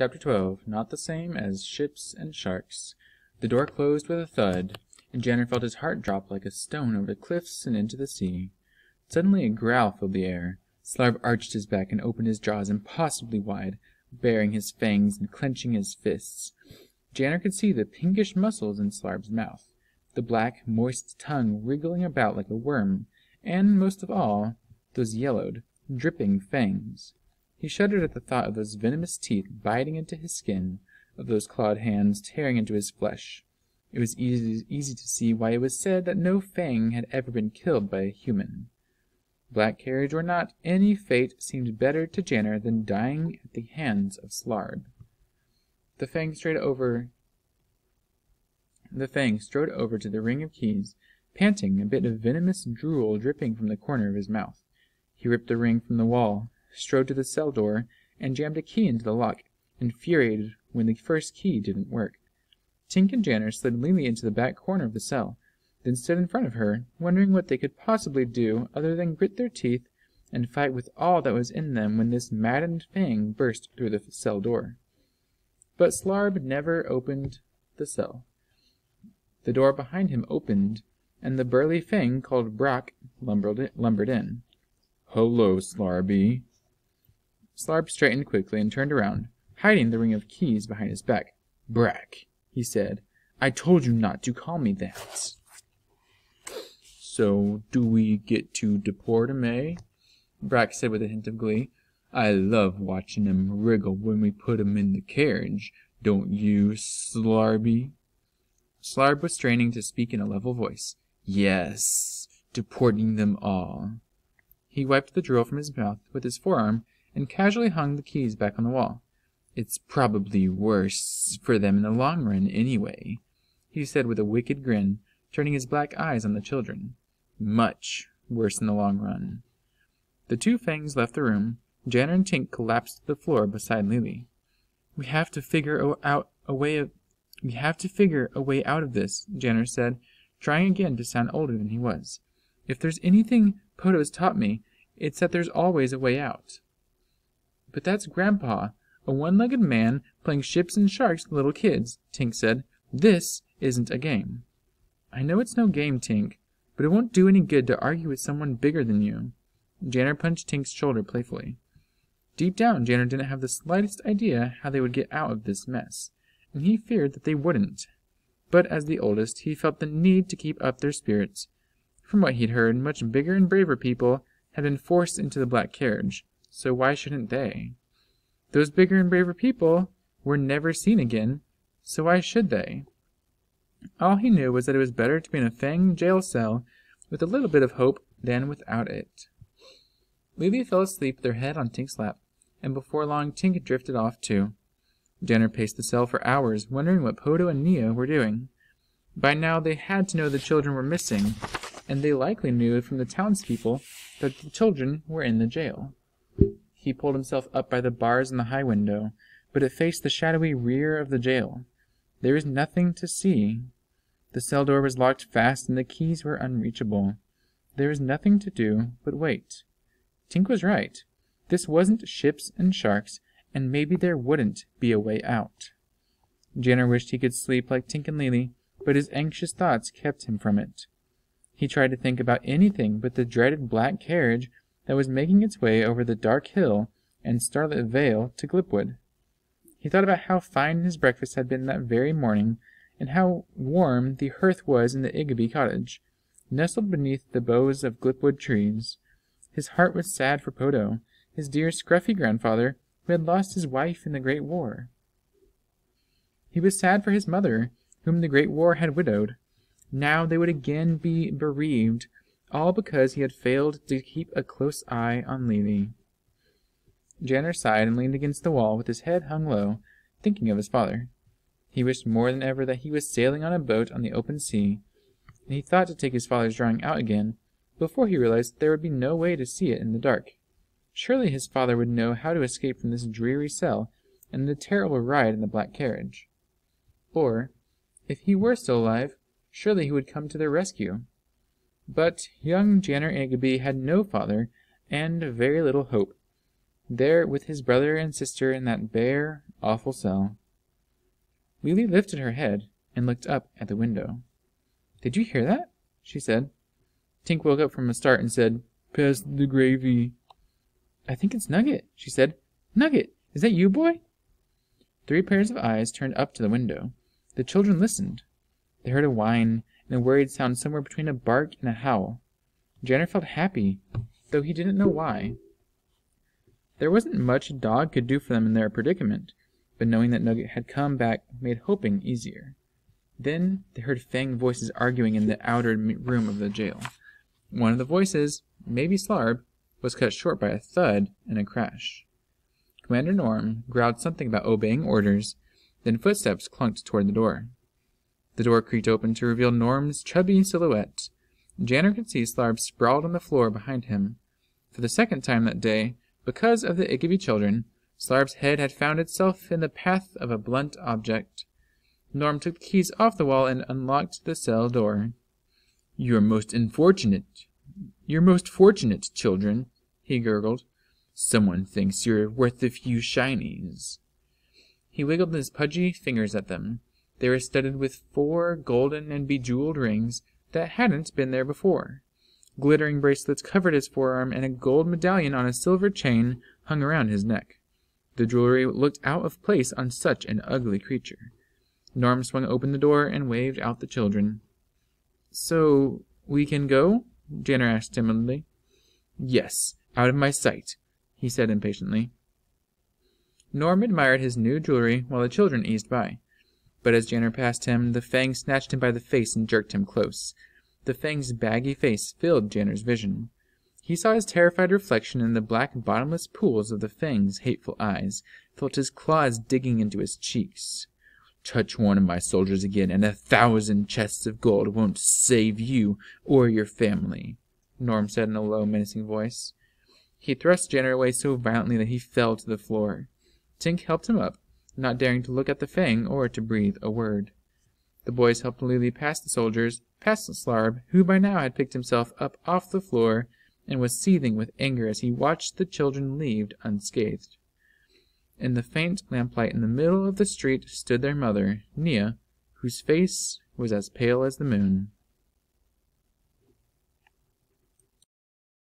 Chapter 12. Not the same as ships and sharks. The door closed with a thud, and Janner felt his heart drop like a stone over the cliffs and into the sea. Suddenly a growl filled the air. Slarb arched his back and opened his jaws impossibly wide, baring his fangs and clenching his fists. Janner could see the pinkish muscles in Slarb's mouth, the black, moist tongue wriggling about like a worm, and, most of all, those yellowed, dripping fangs. He shuddered at the thought of those venomous teeth biting into his skin, of those clawed hands tearing into his flesh. It was easy to see why it was said that no fang had ever been killed by a human. Black carriage or not, any fate seemed better to Janner than dying at the hands of Slarb. The fang strode over to the ring of keys, panting, a bit of venomous drool dripping from the corner of his mouth. He ripped the ring from the wall, strode to the cell door, and jammed a key into the lock, infuriated when the first key didn't work. Tink and Janner slid Lily into the back corner of the cell, then stood in front of her, wondering what they could possibly do other than grit their teeth and fight with all that was in them when this maddened fang burst through the cell door. But Slarb never opened the cell. The door behind him opened, and the burly fang called Brock lumbered in. "Hello, Slarby." Slarb straightened quickly and turned around, hiding the ring of keys behind his back. "Brack," he said, "I told you not to call me that." "So, do we get to deport 'em, eh?" Brack said with a hint of glee. "I love watching 'em wriggle when we put 'em in the carriage, don't you, Slarby?" Slarb was straining to speak in a level voice. "Yes, deporting them all." He wiped the drool from his mouth with his forearm and casually hung the keys back on the wall. "It's probably worse for them in the long run anyway," he said with a wicked grin, turning his black eyes on the children. "Much worse in the long run." The two fangs left the room. Janner and Tink collapsed to the floor beside Lily. "We have to figure a way out of this," Janner said, trying again to sound older than he was. "If there's anything Poto's taught me, it's that there's always a way out." "But that's Grandpa, a one-legged man playing ships and sharks with little kids," Tink said. "This isn't a game." "I know it's no game, Tink, but it won't do any good to argue with someone bigger than you." Janner punched Tink's shoulder playfully. Deep down, Janner didn't have the slightest idea how they would get out of this mess, and he feared that they wouldn't. But as the oldest, he felt the need to keep up their spirits. From what he'd heard, much bigger and braver people had been forced into the black carriage, so why shouldn't they? Those bigger and braver people were never seen again, so why should they? All he knew was that it was better to be in a fang jail cell with a little bit of hope than without it. Lily fell asleep with her head on Tink's lap, and before long Tink drifted off too. Janner paced the cell for hours, wondering what Poto and Nia were doing. By now they had to know the children were missing, and they likely knew from the townspeople that the children were in the jail. He pulled himself up by the bars in the high window, but it faced the shadowy rear of the jail. There was nothing to see. The cell door was locked fast and the keys were unreachable. There was nothing to do but wait. Tink was right. This wasn't ships and sharks, and maybe there wouldn't be a way out. Janner wished he could sleep like Tink and Lily, but his anxious thoughts kept him from it. He tried to think about anything but the dreaded black carriage that was making its way over the dark hill and starlit vale to Glipwood. He thought about how fine his breakfast had been that very morning, and how warm the hearth was in the Igby cottage, nestled beneath the boughs of Glipwood trees. His heart was sad for Poto, his dear scruffy grandfather, who had lost his wife in the Great War. He was sad for his mother, whom the Great War had widowed. Now they would again be bereaved, all because he had failed to keep a close eye on Lily. Janner sighed and leaned against the wall with his head hung low, thinking of his father. He wished more than ever that he was sailing on a boat on the open sea, and he thought to take his father's drawing out again, before he realized that there would be no way to see it in the dark. Surely his father would know how to escape from this dreary cell and the terrible ride in the black carriage. Or, if he were still alive, surely he would come to their rescue. But young Janner Igby had no father, and very little hope. there with his brother and sister in that bare, awful cell. Lily lifted her head and looked up at the window. "Did you hear that?" she said. Tink woke up from a start and said, "Pass the gravy." "I think it's Nugget," she said. "Nugget, is that you, boy?" 3 pairs of eyes turned up to the window. The children listened. They heard a whine and a worried sound somewhere between a bark and a howl. Janner felt happy, though he didn't know why. There wasn't much a dog could do for them in their predicament, but knowing that Nugget had come back made hoping easier. Then they heard Fang voices arguing in the outer room of the jail. One of the voices, maybe Slarb, was cut short by a thud and a crash. Commander Norm growled something about obeying orders, then footsteps clunked toward the door. The door creaked open to reveal Norm's chubby silhouette. Janner could see Slarb sprawled on the floor behind him. For the second time that day, because of the Iggy children, Slarb's head had found itself in the path of a blunt object. Norm took the keys off the wall and unlocked the cell door. You're most fortunate, children," he gurgled. "Someone thinks you're worth a few shinies." He wiggled his pudgy fingers at them. They were studded with 4 golden and bejeweled rings that hadn't been there before. Glittering bracelets covered his forearm, and a gold medallion on a silver chain hung around his neck. The jewelry looked out of place on such an ugly creature. Norm swung open the door and waved out the children. "So we can go?" Janner asked timidly. "Yes, out of my sight," he said impatiently. Norm admired his new jewelry while the children eased by. But as Janner passed him, the Fang snatched him by the face and jerked him close. The Fang's baggy face filled Janner's vision. He saw his terrified reflection in the black bottomless pools of the Fang's hateful eyes, felt his claws digging into his cheeks. "Touch one of my soldiers again, and 1,000 chests of gold won't save you or your family," Norm said in a low, menacing voice. He thrust Janner away so violently that he fell to the floor. Tink helped him up, not daring to look at the Fang or to breathe a word. The boys helped Lily past the soldiers, past Slarb, who by now had picked himself up off the floor and was seething with anger as he watched the children leave unscathed. In the faint lamplight in the middle of the street stood their mother, Nia, whose face was as pale as the moon.